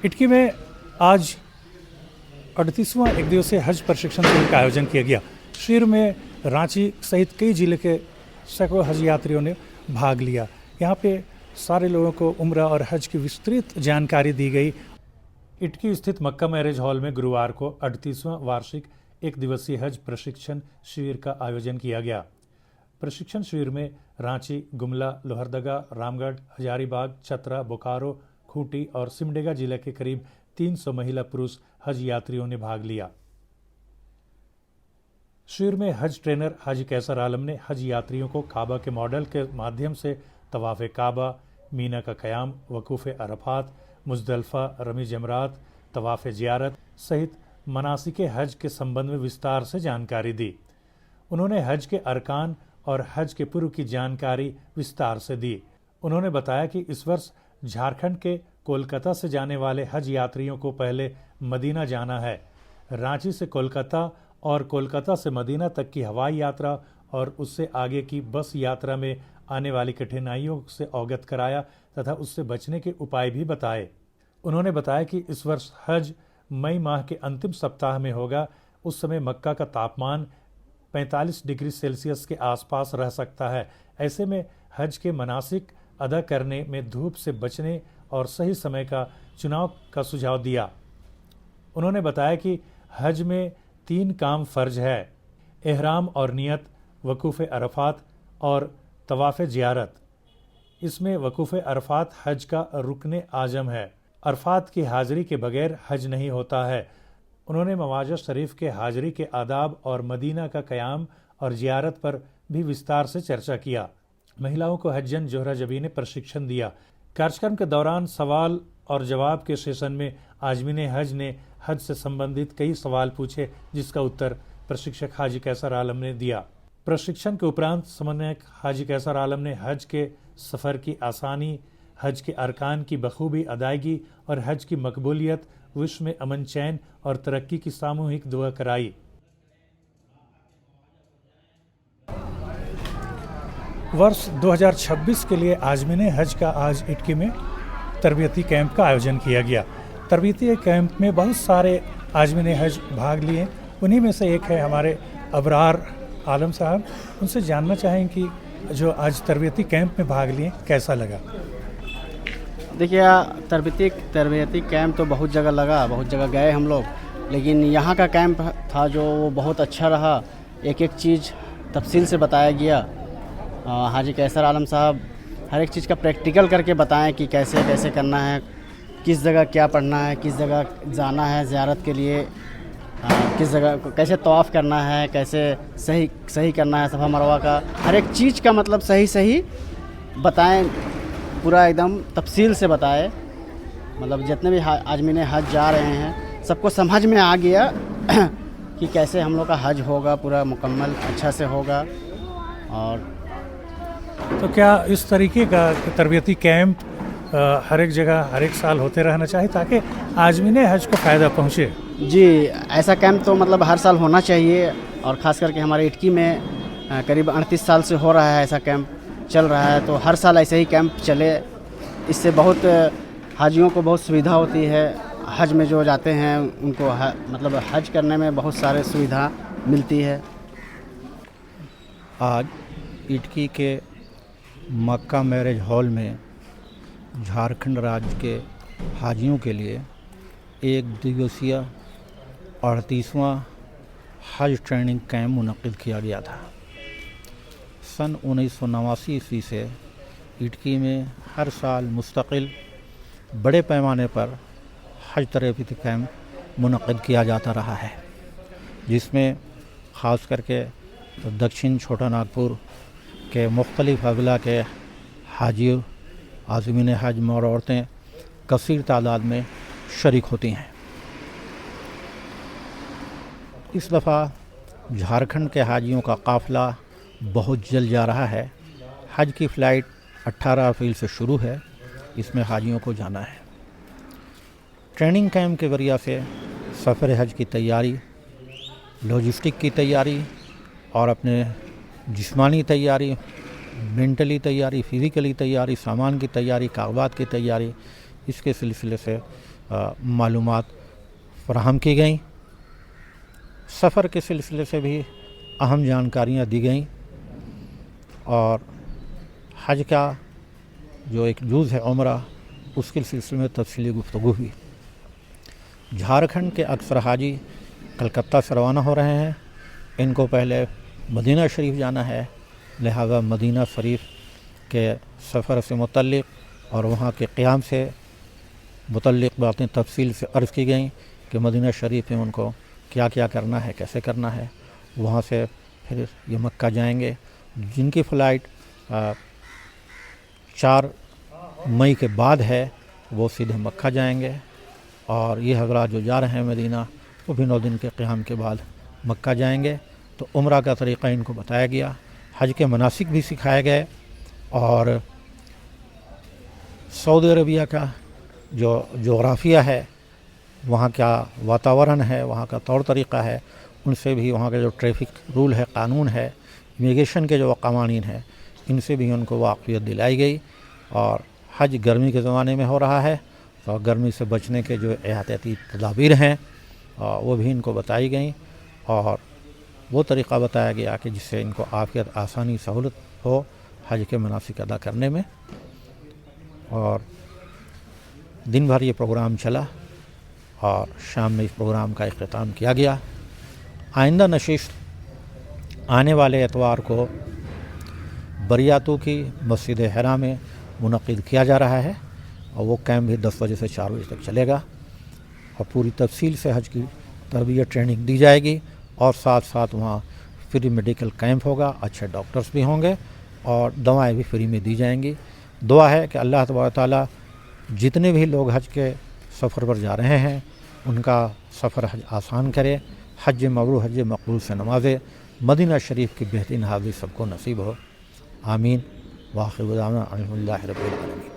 इटकी में आज 38वां एक दिवसीय हज प्रशिक्षण शिविर का आयोजन किया गया। शिविर में रांची सहित कई जिले के सैकड़ों हज यात्रियों ने भाग लिया। यहाँ पे सारे लोगों को उम्रा और हज की विस्तृत जानकारी दी गई। इटकी स्थित मक्का मैरिज हॉल में गुरुवार को 38वां वार्षिक एक दिवसीय हज प्रशिक्षण शिविर का आयोजन किया गया। प्रशिक्षण शिविर में रांची, गुमला, लोहरदगा, रामगढ़, हजारीबाग, चतरा, बोकारो, खूंटी और सिमडेगा जिले के करीब 300 महिला पुरुष हज यात्रियों ने भाग लिया। शिविर में हज ट्रेनर हाजी कैसर आलम ने हज यात्रियों को काबा के मॉडल के माध्यम से तवाफ़े काबा, मीना का क़याम, वकूफ़े अरफात, मुज़दलिफ़ा, रमी जमरात, तवाफ़े ज़ियारत सहित मनासिके हज के संबंध में विस्तार से जानकारी दी। उन्होंने हज के अरकान और हज के पूर्व की जानकारी विस्तार से दी। उन्होंने बताया कि इस वर्ष झारखंड के कोलकाता से जाने वाले हज यात्रियों को पहले मदीना जाना है। रांची से कोलकाता और कोलकाता से मदीना तक की हवाई यात्रा और उससे आगे की बस यात्रा में आने वाली कठिनाइयों से अवगत कराया तथा उससे बचने के उपाय भी बताए। उन्होंने बताया कि इस वर्ष हज मई माह के अंतिम सप्ताह में होगा। उस समय मक्का का तापमान 45 डिग्री सेल्सियस के आसपास रह सकता है। ऐसे में हज के मनासिक अदा करने में धूप से बचने और सही समय का चुनाव का सुझाव दिया। उन्होंने बताया कि हज में 3 काम फ़र्ज है: एहराम और नियत, वकूफ़े अरफात और तवाफ़े ज़ियारत। इसमें वकूफ़े अरफात हज का रुकने आज़म है। अरफात की हाज़िरी के बगैर हज नहीं होता है। उन्होंने मवाज़ा शरीफ के हाज़िरी के आदाब और मदीना का क़याम और ज़ियारत पर भी विस्तार से चर्चा किया। महिलाओं को हज्जन जोहरा जबी ने प्रशिक्षण दिया। कार्यक्रम के दौरान सवाल और जवाब के सेशन में आज़मीन हज ने हज से संबंधित कई सवाल पूछे, जिसका उत्तर प्रशिक्षक हाजी कैसर आलम ने दिया। प्रशिक्षण के उपरांत समन्वयक हाजी कैसर आलम ने हज के सफ़र की आसानी, हज के अरकान की बखूबी अदायगी और हज की मकबूलियत, विश्व में अमन, चैन और तरक्की की सामूहिक दुआ कराई। वर्ष 2026 के लिए आज़मीन हज का आज इटकी में तरबियती कैंप का आयोजन किया गया। तरबियती कैंप में बहुत सारे आज़मीन हज भाग लिए। उन्हीं में से एक है हमारे अबरार आलम साहब। उनसे जानना चाहें कि जो आज तरबियती कैंप में भाग लिए, कैसा लगा? देखिए, तरबियती कैंप तो बहुत जगह लगा, बहुत जगह गए हम लोग, लेकिन यहाँ का कैंप था जो वो बहुत अच्छा रहा। एक एक चीज़ तफसील से बताया गया। हाजी कैसर आलम साहब हर एक चीज़ का प्रैक्टिकल करके बताएं कि कैसे कैसे करना है, किस जगह क्या पढ़ना है, किस जगह जाना है ज़ियारत के लिए, किस जगह कैसे तवाफ़ करना है, कैसे सही करना है सफ़ा मरवा का। हर एक चीज़ का मतलब सही बताएं, पूरा एकदम तफसील से बताए। मतलब जितने भी आज़मीन हज जा रहे हैं सबको समझ में आ गया कि कैसे हम लोग का हज होगा, पूरा मुकम्मल अच्छा से होगा। और तो क्या इस तरीके का तरबियती कैंप हर एक जगह हर एक साल होते रहना चाहिए ताकि आज़मीन हज को फ़ायदा पहुँचे? जी, ऐसा कैंप तो मतलब हर साल होना चाहिए। और ख़ास करके हमारे इटकी में करीब 38 साल से हो रहा है, ऐसा कैंप चल रहा है। तो हर साल ऐसे ही कैंप चले। इससे बहुत हाजियों को बहुत सुविधा होती है। हज में जो जाते हैं उनको मतलब हज करने में बहुत सारे सुविधा मिलती है। आज इटकी के मक्का मैरिज हॉल में झारखंड राज्य के हाजियों के लिए एक दिवसीय 38वां हज ट्रेनिंग कैंप मुनक़िद किया गया था। सन 1989 ईस्वी से इटकी में हर साल मुस्तकिल बड़े पैमाने पर हज तरबियती कैंप मुनक़िद किया जाता रहा है, जिसमें ख़ास करके दक्षिण छोटा नागपुर के मुख्तलिफ़ अज़ला के हाजी, आज़मीन हज और औरतें कसीर तादाद में शरीक होती हैं। इस दफ़ा झारखंड के हाजियों का काफ़िला बहुत जल्द जा रहा है। हज की फ़्लाइट 18 अप्रैल से शुरू है। इसमें हाजियों को जाना है। ट्रेनिंग कैंप के ज़रिए से सफ़र हज की तैयारी, लॉजिस्टिक की तैयारी और अपने जिस्मानी तैयारी, मेंटली तैयारी, फ़िज़िकली तैयारी, सामान की तैयारी, कागज़ात की तैयारी, इसके सिलसिले से मालूमात फराहम की गई। सफ़र के सिलसिले से भी अहम जानकारियाँ दी गईं और हज का जो एक जुज़ है उम्रा, उसके सिलसिले में तफसीली गुफ्तगू हुई। झारखंड के अक्सर हाजी कलकत्ता से रवाना हो रहे हैं। इनको पहले मदीना शरीफ जाना है, लिहाजा मदीना शरीफ के सफ़र से मुतल्लिक़ और वहाँ के क़याम से मुतल्लिक़ बातें तफसील से अर्ज़ की गई कि मदीना शरीफ में उनको क्या क्या करना है, कैसे करना है। वहाँ से फिर ये मक्का जाएंगे, जिनकी फ़्लाइट 4 मई के बाद है, वो सीधे मक्का जाएंगे। और ये हज़रात जो जा रहे हैं मदीना, वो भी 9 दिन के क़याम के बाद मक्का जाएंगे। तो उम्रा का तरीक़ा इनको बताया गया, हज के मनासिक भी सिखाए गए और सऊदी अरबिया का जो जोग्राफ़िया है, वहाँ का वातावरण है, वहाँ का तौर तरीक़ा है, उनसे भी वहाँ का जो ट्रैफ़िक रूल है, कानून है, इमिग्रेशन के जो क़वानीन है, इनसे भी उनको वाक़फ़ियत दिलाई गई। और हज गर्मी के ज़माने में हो रहा है, और गर्मी से बचने के जो एहतियाती तदाबीर हैं वो भी इनको बताई गई और वो तरीक़ा बताया गया कि जिससे इनको आफ़ियत, आसानी, सहूलत हो हज के मनासिक अदा करने में। और दिन भर ये प्रोग्राम चला और शाम में इस प्रोग्राम का इख्तिताम किया गया। आइंदा नशिस्त आने वाले एतवार को बरियातों की मस्जिद हरा में मुनक़िद किया जा रहा है और वो कैंप भी 10 बजे से 4 बजे तक चलेगा और पूरी तफसील से हज की तरबियत ट्रेनिंग दी जाएगी और साथ साथ वहाँ फ्री मेडिकल कैंप होगा, अच्छे डॉक्टर्स भी होंगे और दवाएं भी फ्री में दी जाएंगी। दुआ है कि अल्लाह तबारक व तआला जितने भी लोग हज के सफ़र पर जा रहे हैं उनका सफ़र हज आसान करे, हज मबरूर, हज मकबूल से नवाज़े, मदीना शरीफ की बेहतरीन हाज़िरी सबको नसीब हो। आमीन। वाखिर दावाना अल्हम्दुलिल्लाहि रब्बिल आलमीन।